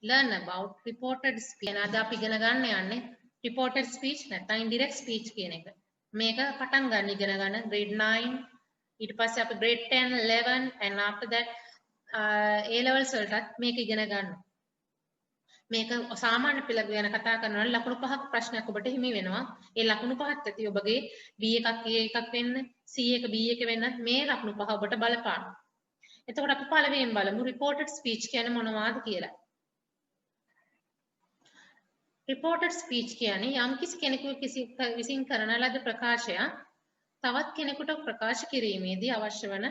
learn about reported speech. අද අපි ඉගෙන ගන්න යන්නේ reported speech නැත්නම් indirect speech කියන එක. මේක පටන් ගන්න ඉගෙන ගන්න grade 9 ඊට පස්සේ අපි grade 10 11 and after that A levels වලටත් මේක ඉගෙන ගන්නවා. මේක සාමාන්‍ය පෙළ ගැන කතා කරනවා නම් ලකුණු පහක් ප්‍රශ්නයක් ඔබට හිමි වෙනවා. ඒ ලකුණු පහත් ඇති ඔබගේ B එකක් A එකක් වෙන්න, C එක B එක වෙන්න මේ ලකුණු පහ ඔබට බලපානවා. එතකොට අපි පළවෙනියෙන් බලමු reported speech කියන්නේ මොනවද කියලා. reported speech කියන්නේ යම්කිසි කෙනෙකු විසින් කරන ලද ප්‍රකාශය තවත් කෙනෙකුට ප්‍රකාශ කිරීමේදී අවශ්‍ය වන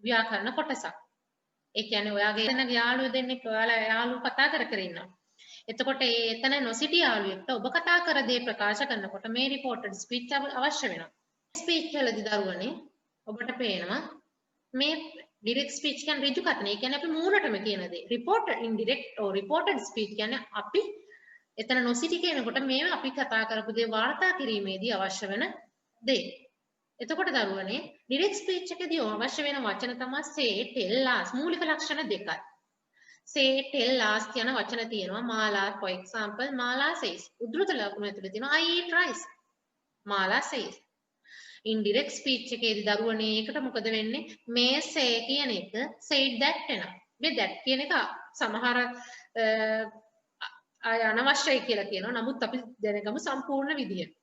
ව්‍යාකරණ කොටසක්. ඒ කියන්නේ ඔයාගේ එතන යාළුවෝ දෙන්නෙක් ඔයාලා යාළුවෝ කතා කර ඉන්නවා. එතකොට එතන නොසිටි යාළුවෙක්ට ඔබ කතා කර දේ ප්‍රකාශ කරනකොට මේ reported speech අවශ්‍ය වෙනවා. speech වලදී දරුවනේ ඔබට පේනවා මේ direct speech කියන්නේ ඍජු කතන. ඒ කියන්නේ අපි මූණටම කියන දේ. reported indirect or reported speech කියන්නේ අපි එතන නොසිටි කෙනෙකුට මේ අපි කතා කරපු දේ වාර්තා කිරීමේදී අවශ්‍ය වෙන දේ. එතකොට දරුවනේ direct speech එකේදී අවශ්‍ය වෙන වචන තමයි say, tell, ask. මූලික ලක්ෂණ දෙකයි. say, tell, ask කියන වචන තියෙනවා. මාලා for example මාලා says. උද්දෘත ලකුණු ඇතුලේ තියෙනවා I eat rice. මාලා says. indirect speech එකේදී දරුවනේ ඒකට මොකද වෙන්නේ? මේ say කියන එක said that වෙනවා. මේ that කියන එක සමහර අනවශ්‍යයි කියලා කියනවා. නමුත් අපි දැනගමු සම්පූර්ණ විදියට.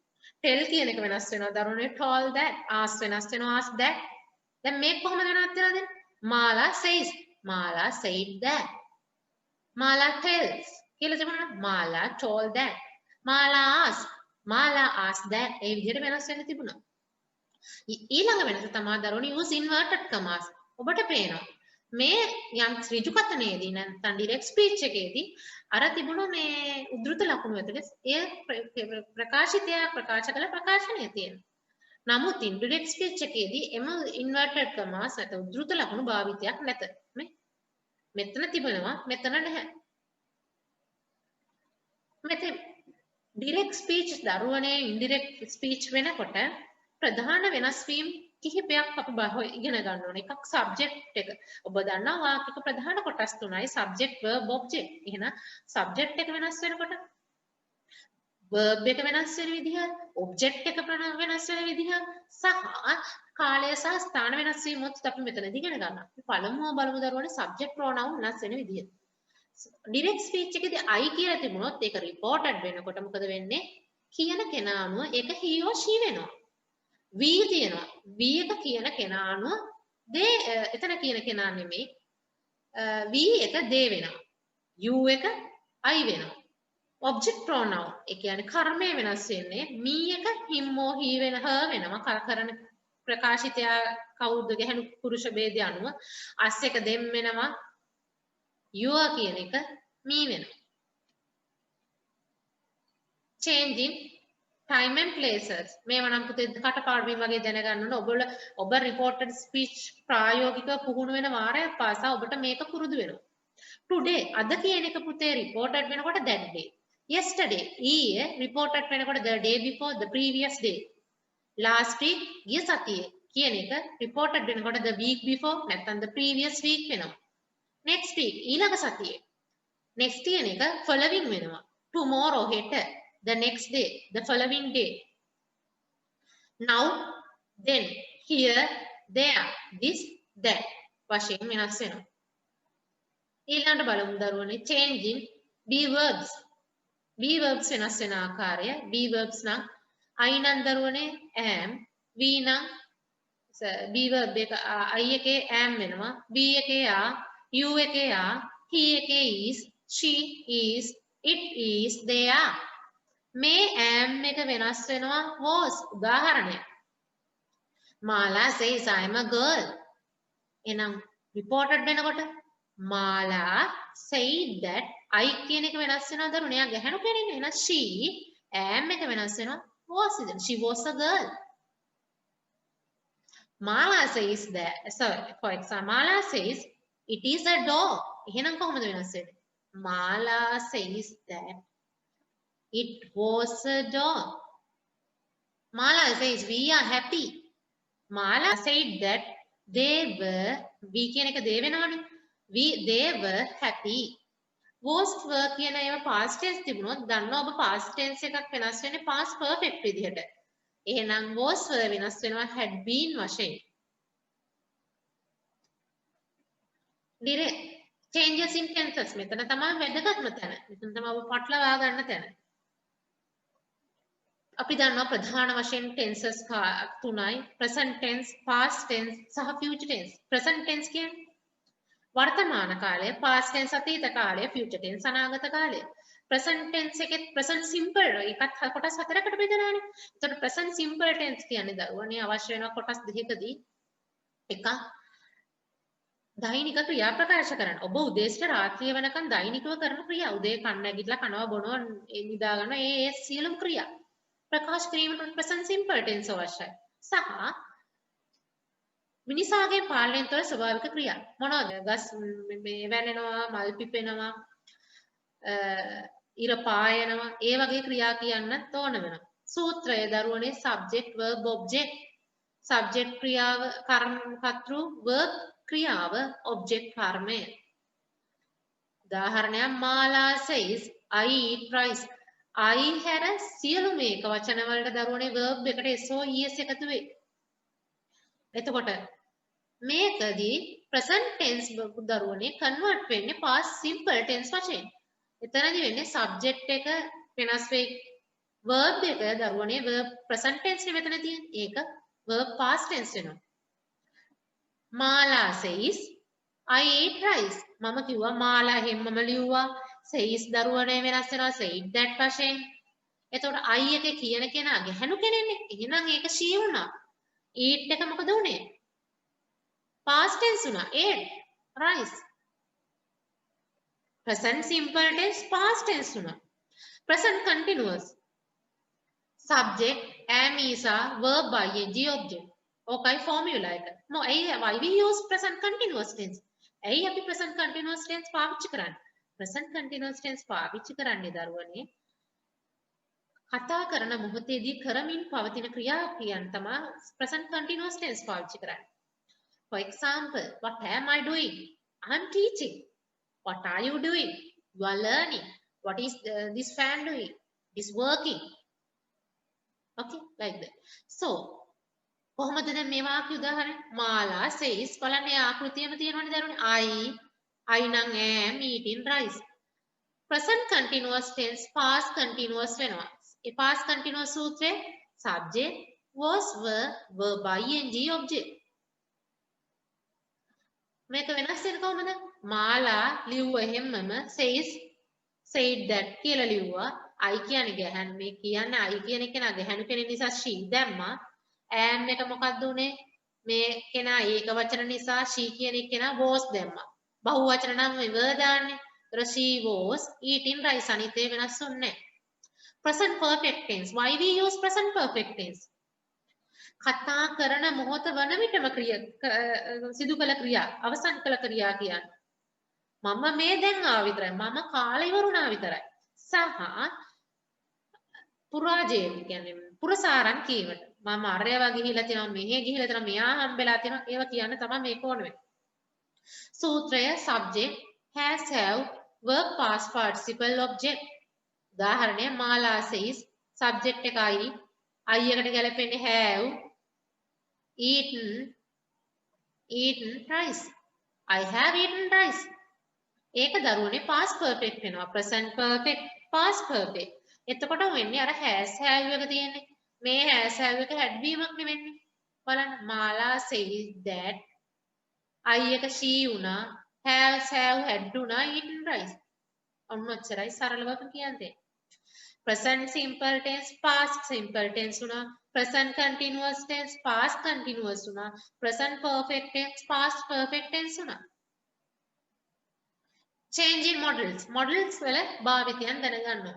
tell කියන එක වෙනස් වෙනවා. දරුවනේ told that, ask වෙනස් වෙනවා, ask that. දැන් මේක කොහොමද වෙනස් වෙලා දෙන්නේ? මාලා says, මාලා said that. මාලා tells කියලා තිබුණා. මාලා told that. මාලා asked that. ඒ විදිහට වෙනස් වෙන්න තිබුණා. ඊළඟ වෙනස තමයි දරුවනේ use inverted commas. ඔබට පේනවා. මේ යම් ඍජු කතනයේදී නැත්නම් direct speech එකේදී අර තිබුණු මේ උද්දෘත ලකුණු ඇතුලේ ඒ ප්‍රකාශිතය ප්‍රකාශ කළ ප්‍රකාශනය තියෙනවා. නමුත් indirect speech එකේදී එම inverted commas නැත්නම් උද්දෘත ලකුණු භාවිතයක් නැත. මෙතන තිබෙනවා මෙතන නැහැ. මෙතන direct speech දරුවනේ indirect speech වෙනකොට ප්‍රධාන වෙනස් වීම කිහිපයක් අපි ඉගෙන ගන්න ඕනේ. එකක් subject එක. ඔබ දන්නවා වාක්‍යක ප්‍රධාන කොටස් තුනයි subject, verb, object. එහෙනම් subject එක වෙනස් වෙනකොට verb එක වෙනස් වෙන විදිහ, object එක වෙනස් වෙන විදිහ සහ කාලය සහ ස්ථාන වෙනස් වීමත් අපි මෙතනදී ඉගෙන ගන්නවා. පළමුව බලමු දරුවනේ subject pronoun වෙනස් වෙන විදිහ. direct speech එකේදී I කියලා තිබුණොත් ඒක reported වෙනකොට මොකද වෙන්නේ? කියන කෙනා අනුව ඒක he or she වෙනවා. we තියෙනවා. we එක කියන කෙනා අනුව එතන කියන කෙනා නෙමෙයි. we එක they වෙනවා. you එක I වෙනවා. object pronoun ඒ කියන්නේ කර්මය වෙනස් වෙන්නේ. me එක him or he වෙන her වෙනවා. කරන ප්‍රකාශිතය කවුද ගැහණු පුරුෂ ભેදය අනුව. as එක them වෙනවා. your කියන එක me වෙනවා. changing time and places මේවා නම් පුතේ කටපාඩමින් වගේ දැනගන්න ඕන. ඔබ reported speech ප්‍රායෝගිකව පුහුණු වෙන වාරයක් පාසා ඔබට මේක පුරුදු වෙනවා. today අද කියන එක පුතේ reported වෙනකොට that day. yesterday ඊයේ reported වෙනකොට the day before, the previous day. last week ගිය සතියේ කියන එක reported වෙනකොට the week before නැත්නම් the previous week වෙනවා. next week ඊළඟ සතියේ. next කියන එක following වෙනවා. tomorrow හෙට, the next day, the following day. now, then, here, there, this, that වශයෙන් වෙනස් වෙනවා. ඊළඟට බලමු දරුවනේ changing be verbs. be verbs වෙනස් වෙන ආකාරය. be verbs නම් I නම් දරුවනේ am, we නම් be verb එක I එකේ am වෙනවා, be එකේ are, you එකේ are, he එකේ is, she is, it is, they are. මේ am එක වෙනස් වෙනවා was. උදාහරණයක්. මාලා says I am a girl. එහෙනම් reported වෙනකොට මාලා said that I කියන එක වෙනස් වෙනවා දරුවනේ. එයා ගැහණු කෙනෙක්. එහෙනම් she am එක වෙනස් වෙනවා was. she was a girl. මාලා says that for example මාලා says it is a dog. එහෙනම් කොහොමද වෙනස් වෙන්නේ? මාලා says that it was a dog. Mala says we are happy. Mala said that they were, we කියන එක they වෙනවනේ. They were happy. was were කියන ඒවා past tense තිබුණොත් දන්නවා ඔබ past tense එකක් වෙනස් වෙන්නේ past perfect විදිහට. එහෙනම් was were වෙනස් වෙනවා had been වශයෙන්. direct changes in tenses මෙතන තමයි වැදගත්ම තැන. මෙතන තමයි ඔබ පටලවා ගන්න තැන. අපි දන්නවා ප්‍රධාන වශයෙන් tenses තුනයි present tense, past tense සහ future tense. present tense කියන්නේ වර්තමාන කාලය, past tense අතීත කාලය, future tense අනාගත කාලය. present tense එකේ present simple එකත් කොටස් හතරකට බෙදලානේ. එතකොට present simple tense කියන්නේ දරුවනේ අවශ්‍ය වෙන කොටස් දෙකකදී එකක් දෛනික ක්‍රියා ප්‍රකාශ කරන්න. ඔබ උදේ සිට රාත්‍රිය වෙනකන් දෛනිකව කරන ක්‍රියා. උදේ කන්න නැගිටලා කනවා බොනවා නිදා ගන්න ඒ සියලුම ක්‍රියා ප්‍රකාශ කිරීමට present simple tense අවශ්‍යයි. සහ මිනිසාගේ පාලනයෙන් තොර ස්වභාවික ක්‍රියා මොනවද? ගස් මේ වැනෙනවා, මල් පිපෙනවා, ඉර පායනවා, ඒ වගේ ක්‍රියා කියන්නත් ඕන වෙනවා. සූත්‍රය දරුවනේ subject verb object. subject ක්‍රියාව කර්ම කර්තෘ verb ක්‍රියාව object කර්මය. උදාහරණයක් මාලා says I eat rice. I had a සියලු මේක වචන වලට දරුවනේ verb එකට SOES එකතු වෙයි. එතකොට මේකදී present tense දරුවනේ convert වෙන්නේ past simple tense වශයෙන්. එතනදි වෙන්නේ subject එක වෙනස් වෙයි. verb එක දරුවනේ verb present tense නේ මෙතන තියෙන්නේ. ඒක verb past tense වෙනවා. මාලා says I ate rice. මම කිව්වා මාලා හැමම ලිව්වා. says දරුවනේ වෙනස් වෙනවා said that වශයෙන්. එතකොට I එකේ කියන කෙනා ගැහණු කෙනෙක්නේ. එහෙනම් ඒක she වුණා. eat එක මොකද උනේ? past tense una ate rice. present simple tense past tense una. present continuous subject am is a verb ing object. okay formula එක mo why we use present continuous tense ඇයි අපි present continuous tense පාවිච්චි කරන්නේ? present continuous tense පාවිච්චි කරන්නේ දරුවනේ කතා කරන මොහොතේදී කරමින් පවතින ක්‍රියා කියන තමයි present continuous tense පාවිච්චි කරන්නේ. For example, what am I doing? I'm teaching. What are you doing? You are learning. What is this fan doing? It's working. Okay, like that. So, කොහොමද දැන් මේ වාක්‍ය උදාහරණ? මාලා says බලන්න ඒ ආකෘතියම තියෙනවනේ දරුවනේ I නම් am eating rice. Present continuous tense past continuous වෙනවා. ඒ past continuous සූත්‍රයේ subject was were verb ing object. මේක වෙනස් වෙන කොහොමද? මාලා ලිව්ව හැමම says said that කියලා ලිව්වා. I කියන්නේ ගැහණු මේ කියන්නේ I කියන එක නා ගැහණු කෙනෙක් නිසා she දැම්මා. am එක මොකක්ද උනේ? මේ කෙනා ඒක වචන නිසා she කියන එක කෙනා was දැම්මා. බහු වචන නම් were දාන්නේ. ඒතර she was eating rice අනිත් ඒ වෙනස් වෙන්නේ නැහැ. present perfect tense. Why we use present perfect tense? කතා කරන මොහොත වන විටම සිදු කළ ක්‍රියා අවසන් කළ ක්‍රියා කියන්නේ මම මේ දැන් ආව විතරයි මම කාලය ඉවරුණා විතරයි සහ පුරාජය කියන්නේ පුරසාරම් කීමට මම අරයවා ගිහිලා තියෙනවා මෙහෙ ගිහිලා තියෙනවා මෙයා හම්බෙලා තියෙනවා ඒවා කියන්න තමයි මේක ඕන වෙන්නේ සූත්‍රය subject has have verb past participle object උදාහරණය මාලා says subject එකයි I එකට ගැලපෙන්නේ have eaten rice. I have eaten rice. ඒක දරුවනේ past perfect වෙනවා. present perfect past perfect. එතකොට වෙන්නේ අර has have එක තියෙන්නේ. මේ has have එක had වීමක් නෙවෙන්නේ. බලන්න මාලා says that I එක she වුණා. has have had වුණා eaten rice. ඔන්න ඔච්චරයි සරලව කියන්නේ. present simple tense past simple tense una present continuous tense past continuous una present perfect tense past perfect tense una change in models වල භාවිතයන් දැනගන්න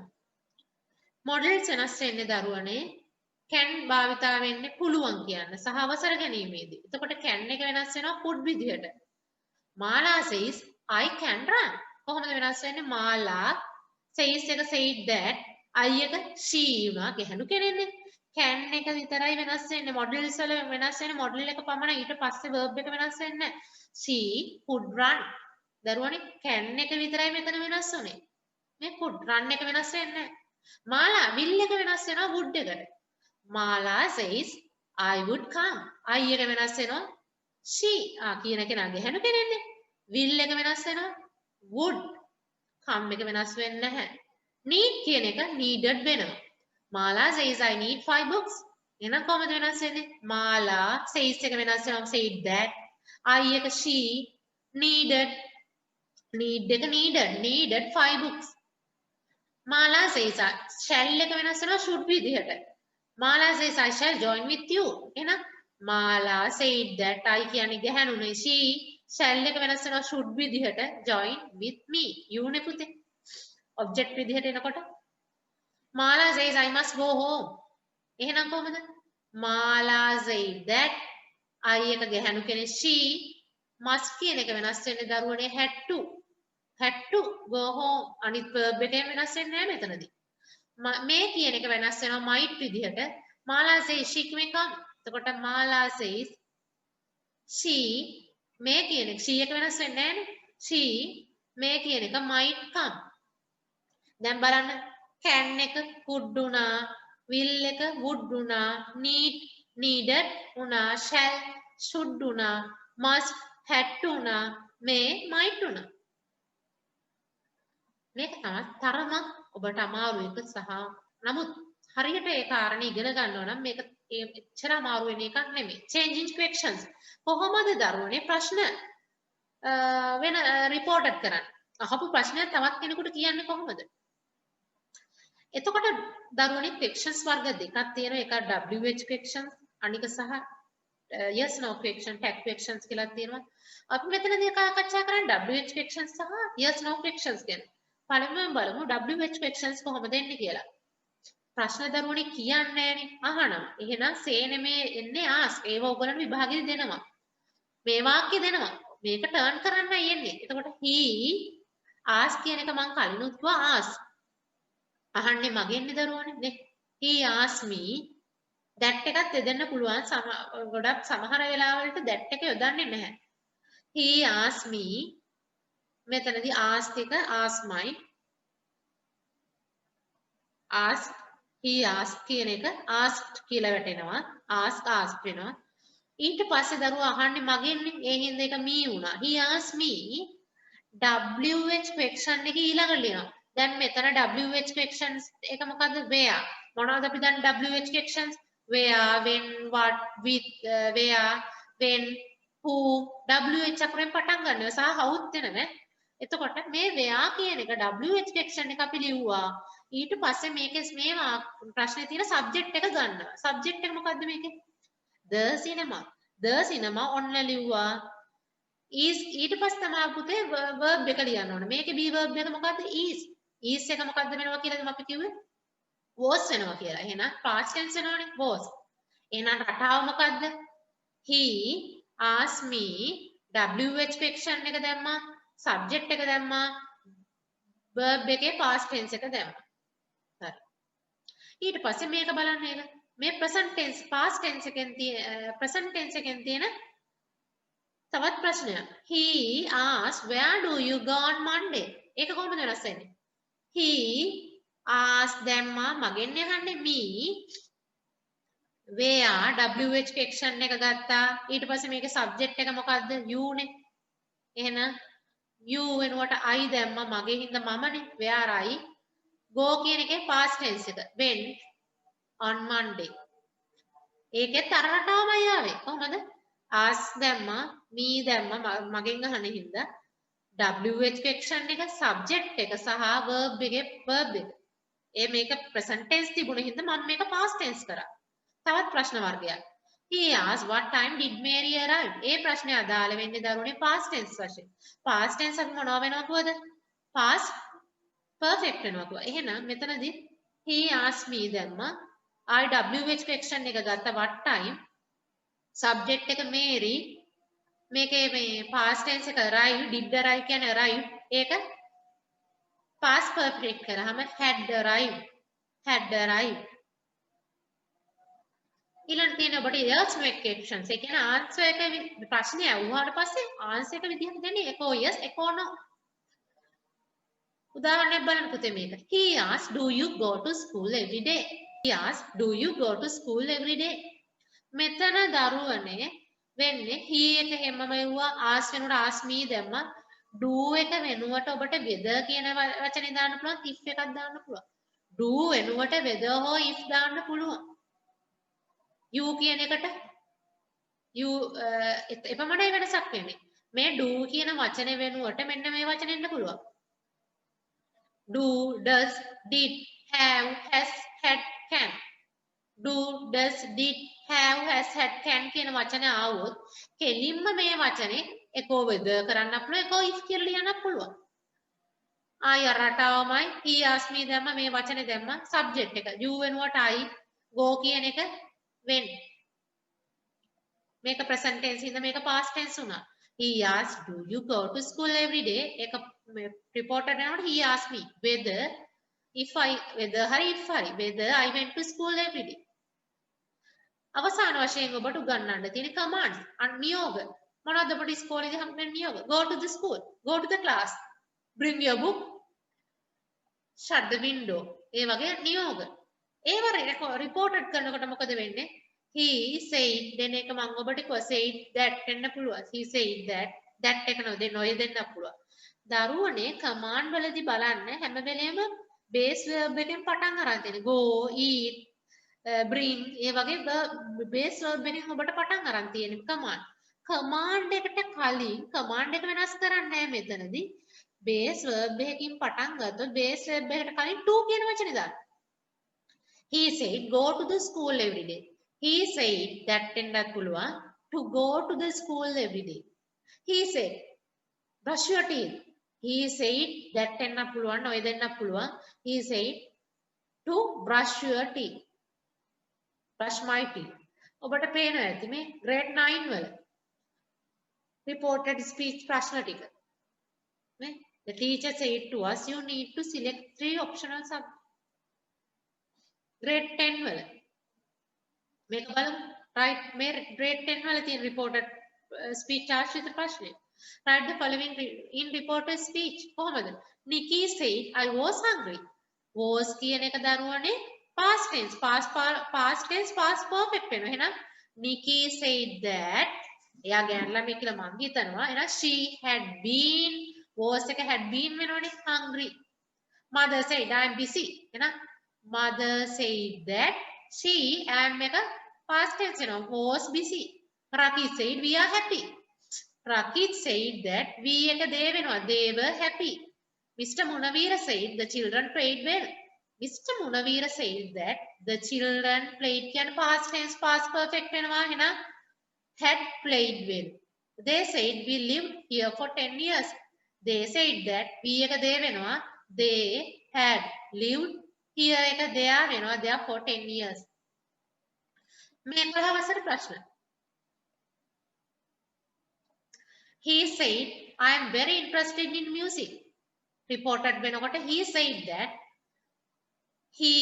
models වෙනස් වෙන්නේ දරුවනේ can භාවිතා වෙන්නේ පුළුවන් කියන්න සහ අවසර ගැනීමේදී එතකොට can එක වෙනස් වෙනවා could විදිහට මාලා says I can run කොහොමද වෙනස් වෙන්නේ මාලා says එක said that I එක she වුණා ගැහණු කෙනෙක්නේ can එක විතරයි වෙනස් වෙන්නේ models වල වෙනස් වෙන්නේ model එක පමණයි ඊට පස්සේ verb එක වෙනස් වෙන්නේ she could run දරුවනේ can එක විතරයි මෙතන වෙනස් වුනේ. මේ could run එක වෙනස් වෙන්නේ නැහැ. මාලා will එක වෙනස් වෙනවා would එකට. මාලා says I would come. I එක වෙනස් වෙනවා she කියන කෙනා ගැහණු කෙනෙක්නේ. will එක වෙනස් වෙනවා would. come එක වෙනස් වෙන්නේ නැහැ. need කියන එක needed වෙනවා. මාලා says I need 5 books. එහෙනම් කොහොමද වෙනස් වෙන්නේ? මාලා says එක වෙනස් වෙනවා said that. I එක she needed එක needed 5 books. මාලා says shall එක වෙනස් වෙනවා should විදිහට. මාලා says I shall join with you. එහෙනම් මාලා said that I කියන්නේ ගැහණුනේ she shall එක වෙනස් වෙනවා should විදිහට join with me. you නේ පුතේ. object විදිහට එනකොට මාලා says I must go home. එහෙනම් කොහමද? මාලා said that I එක ගැහණු කෙනෙක් she must කියන එක වෙනස් වෙන්නේ දරුවනේ had to go home. අනිත් verb එකෙන් වෙනස් වෙන්නේ නැහැ මෙතනදී. මේ කියන එක වෙනස් වෙනවා might විදිහට. මාලා says she may come. එතකොට මාලා says she මේ කියන එක she එක වෙනස් වෙන්නේ නැහැනේ. she මේ කියන එක might come. දැන් බලන්න can එක could උනා, will එක would උනා, needed උනා, shall should උනා, must had to උනා, මේ might උනා. මේක තමයි තරමක් ඔබට අමාරු එක සහ නමුත් හරියට ඒ කාරණේ ඉගෙන ගන්නවා නම් මේක එච්චර අමාරු වෙන එකක් නෙමෙයි. changing questions කොහොමද දරුවනේ ප්‍රශ්න වෙන රිපෝටඩ් කරන්නේ? අහපු ප්‍රශ්නයක් තවත් කෙනෙකුට කියන්නේ කොහොමද? එතකොට දරුවනේ questions වර්ග දෙකක් තියෙනවා. එකක් WH questions අනික සහ yes no question tag questions කියලා තියෙනවා. අපි මෙතනදී කතා කරන්නේ WH questions සහ yes no questions ගැන. පළමුවෙන් බලමු WH questions කොහොමද එන්නේ කියලා. ප්‍රශ්න දරුවනේ කියන්නේ නැහනේ අහනවා. එහෙනම් say නෙමේ එන්නේ ask. ඒව ඔයගොල්ලන්ට විභාගෙදි දෙනවා. මේ වාක්‍ය දෙනවා. මේක ටර්න් කරන්නයි එන්නේ. එතකොට he ask කියන එක මම කලිනුත් කිව්වා ask. අහන්නේ මගෙන්නේ දරුවනේ නේ. he asked me that එකත් යොදන්න පුළුවන්. ගොඩක් සමහර වෙලාවලට that එක යොදන්නේ නැහැ. he asked me මෙතනදී ask එක ask my ask he asked කියන එක asked කියලා වැටෙනවා ask වෙනවා ඊට පස්සේ දරුවා අහන්නේ මගෙන්නේ ඒ හින්දා ඒක me වුණා he asked me WH question එක ඊළඟට ලියනවා දැන් මෙතන WH questions එක මොකද්ද where මොනවද අපි දැන් WH questions where when what with where when who WH අකුරෙන් පටන් ගන්නවා සහ howත් වෙනවා එතකොට මේ where කියන එක WH question එක අපි ලිව්වා ඊට පස්සේ මේකේ මේ ප්‍රශ්නේ තියෙන subject එක ගන්නවා subject එක මොකද්ද මේකේ the cinema ඔන්න ලිව්වා is ඊට පස්සේ තමයි පුතේ verb එක ලියන්න ඕනේ මේකේ be verb එක මොකද්ද is එක මොකද්ද වෙනවා කියලාද අපි කිව්වේ was වෙනවා කියලා එහෙනම් past tense වෙනවනේ was එහෙනම් රටාව මොකද්ද he asked me WH question එක දැම්මා subject එක දැම්මා verb එකේ past tense එක දැම්මා හරි ඊට පස්සේ මේක බලන්න ඒක මේ present tense past tense එකෙන් present tense එකෙන් තියෙන තවත් ප්‍රශ්නයක් he asked where do you go on Monday ඒක කොහොමද වෙනස් වෙන්නේ he asked දැම්මා මගෙන් අහන්නේ me where WH question එක ගත්තා ඊට පස්සේ මේකේ subject එක මොකද්ද you නේ එහෙනම් you වෙනුවට I දැම්මා මගේ හින්දා මමනේ where I go කියන එකේ past tense එක when on Monday ඒකෙත් අර රටාවමයි ආවේ කොහමද ask දැම්මා me දැම්මා මගෙන් අහන හින්දා WH question එක subject එක සහ verb එක ඒ මේක present tense තිබුණ හින්දා මම මේක past tense කරා තවත් ප්‍රශ්න වර්ගයක් he asked what time did Mary arrive ඒ ප්‍රශ්නේ අදාළ වෙන්නේ දරුවනේ past tense වශයෙන් past tense අපි මොනවා වෙනවද කිව්වද past perfect වෙනවා කිව්වා එහෙනම් මෙතනදී he asked me දැම්මා I WH question එක ගත්ත what time subject එක Mary මේකේ මේ past tense එක arrive did arrive කියන්නේ arrive ඒක past perfect කරාම had arrived ඊළඟ තියෙන ඔබට yes make questions. ඒ කියන්නේ answer එක ප්‍රශ්නේ අහුවාට පස්සේ answer එක විදිහට දෙන්නේ එකෝ yes එකෝ no. උදාහරණයක් බලන්න පුතේ මේක. He asked, do you go to school every day? He asked, do you go to school every day? මෙතන දරුවනේ වෙන්නේ he එක හැමම එව්වා ask වෙනකොට ask me දැම්මා. do එක වෙනුවට ඔබට whether කියන වචනේ දාන්න පුළුවන් if එකක් දාන්න පුළුවන්. do වෙනුවට whether හෝ if දාන්න පුළුවන්. you කියන එකට you එපමණයි වෙනසක් වෙන්නේ. මේ do කියන වචනේ වෙනුවට මෙන්න මේ වචනේ එන්න පුළුවන්. do, does, did, have, has, had, can. do, does, did, have, has, had, can කියන වචන ආවොත් කෙලින්ම මේ වචනේ එකෝ whether කරන්න පුළුවන් එකෝ if කියලා ලියන්න පුළුවන්. ආය රටාවමයි he asked me දැම්ම මේ වචනේ දැම්ම subject එක you වෙනුවට I go කියන එක වෙන්නේ. මේක present tense ඉඳ මේක past tense වුණා. he asked do you go to school every day එක reported වෙනකොට he asked me whether hari if hari whether I went to school every day. අවසාන වශයෙන් ඔබට උගන්වන්න තියෙන commands නියෝග මොනවද ඔබට ඉස්කෝලේදී හම්බෙන නියෝග go to the school go to the class bring your book shut the window ඒ වගේ නියෝග ඒව රිපෝටඩ් කරනකොට මොකද වෙන්නේ he said දෙන එක මම ඔබට කිව්වා said that වෙන්න පුළුවන් he said that එක නොය දෙන්න පුළුවන් දරුවනේ command වලදී බලන්න හැම වෙලේම base verb එකෙන් පටන් අරන් තියෙන්නේ go eat bring ඒ වගේ base verb එකෙන් ඔබට පටන් අරන් තියෙන command එකට කලින් command එක වෙනස් කරන්නේ නැහැ මෙතනදී base verb එකකින් පටන් ගත්තොත් base verb එකට කලින් to කියන වචනේ දාන්න. he said go to the school every day. he said that එන්නත් පුළුවන් to go to the school every day. he said brush your teeth. he said that එන්නත් පුළුවන් ඔය දෙන්නත් පුළුවන්. he said to brush your teeth. brush my teeth. ඔබට පේනවා ඇති මේ grade 9 වල reported speech ප්‍රශ්න ටික. නේ? The teacher said to us you need to select 3 optional subjects. grade 10 වල මේක බලමු. right මේ grade 10 වල තියෙන reported speech ආශ්‍රිත ප්‍රශ්නය. write the following in reported speech. කොහමද? Nikki said I was hungry. was කියන එක දරුවනේ past tense past tense past perfect වෙනවා. එහෙනම් Nikki said that එයා ගෑනු ළමයි කියලා මං හිතනවා. එහෙනම් she had been was එක had been වෙනවනේ hungry. mother said I am busy. එහෙනම් mother said that she am එක past tense වෙනවා was busy. Rakit said we are happy. Rakit said that we එක they වෙනවා they were happy. Mr. Munavira said the children played well. Mr. Munavira said that the children played කියන past tense past perfect වෙනවා. එහෙනම් had played well. They said we lived here for 10 years. They said that we එක they වෙනවා they had lived here එක there වෙනවා there for 10 years. මේ 11 වසර ප්‍රශ්න. He said I am very interested in music. Reported වෙනකොට he said that he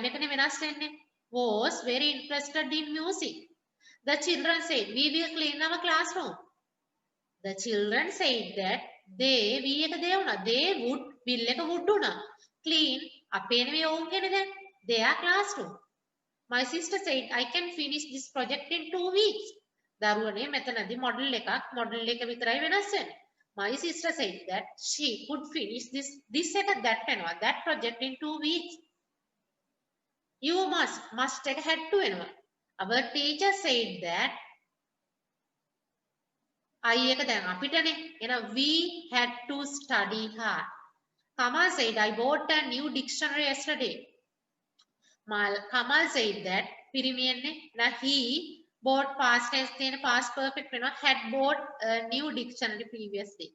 මෙතන වෙනස් වෙන්නේ was very interested in music. The children said we will clean our classroom. The children said that they we එක they වුණා they would will එක would වුණා clean අපේ නෙමෙයි ඔවුන් කියන්නේ දැන් their classroom. My sister said I can finish this project in 2 weeks. දරුවනේ මෙතනදී model එක විතරයි වෙනස් වෙන්නේ. My sister said that she could finish this එක that වෙනවා that project in 2 weeks. You must එක had to වෙනවා. Our teacher said that I එක දැන් අපිටනේ එහෙනම් we had to study hard. Kamal said I bought a new dictionary yesterday. Kamal said that පිරිමියෙන්නේ now he bought past tense තියෙන past perfect වෙනවා had bought a new dictionary previously.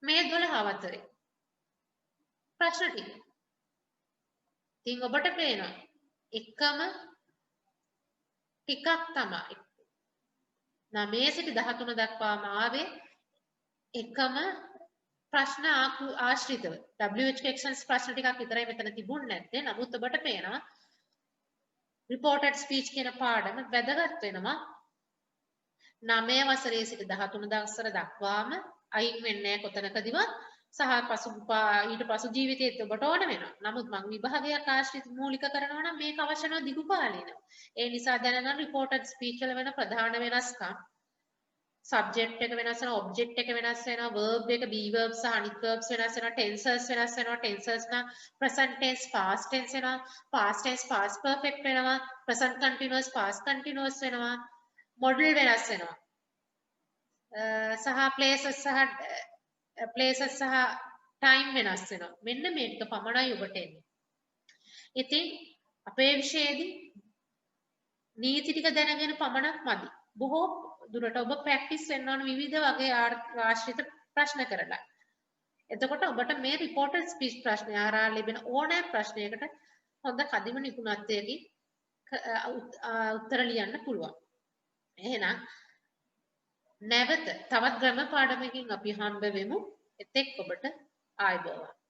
මේ 12 අවතරේ ප්‍රශ්න ටික. ඉතින් ඔබට පේනවා එකම ටිකක් තමයි 9 සිට 13 දක්වාම ආවේ එකම ප්‍රශ්න ආශ්‍රිතව WH questions ප්‍රශ්න ටිකක් විතරයි මෙතන තිබුණ නැත්තේ. නමුත් ඔබට පේනවා reported speech කියන පාඩම වැදගත් වෙනවා 9 වසරේ සිට 13 වසර දක්වාම අයින් වෙන්නේ නැහැ කොතනකදීවත් සහ ඊට පසු ජීවිතයේත් ඔබට ඕන වෙනවා. නමුත් මම විභාගයක් ආශ්‍රිත මූලික කරනවා නම් මේක අවශ්‍ය කරන දිගු කාලීනව. ඒ නිසා දැනගන්න reported speech වල වෙන ප්‍රධාන වෙනස්කම් subject එක වෙනස් වෙනවා, object එක වෙනස් වෙනවා, verb එක be verbs සහ අනිත් verbs වෙනස් වෙනවා, tenses වෙනස් වෙනවා, tenses නම් present tense past tense වෙනවා, past tense past perfect වෙනවා, present continuous past continuous වෙනවා, model වෙනස් වෙනවා. සහ places සහ time වෙනස් වෙනවා. මෙන්න මේක පමණයි ඔබට එන්නේ. ඉතින් අපේ විෂයේදී නීති ටික දැනගෙන පමණක් මදි. බොහෝ දුරට ඔබ ප්‍රැක්ටිස් වෙන්න ඕන විවිධ වගේ ආශ්‍රිත ප්‍රශ්න කරලා. එතකොට ඔබට මේ රිපෝටඩ් ස්පීච් ප්‍රශ්නය හරහා ලැබෙන ඕනෑම ප්‍රශ්නයකට හොඳ කදිම නිපුණත්වයකින් උත්තර ලියන්න පුළුවන්. එහෙනම් නැවත තවත් ග්‍රාමර් පාඩමකින් අපි හම්බ වෙමු. එතෙක් ඔබට ආයුබෝවන්.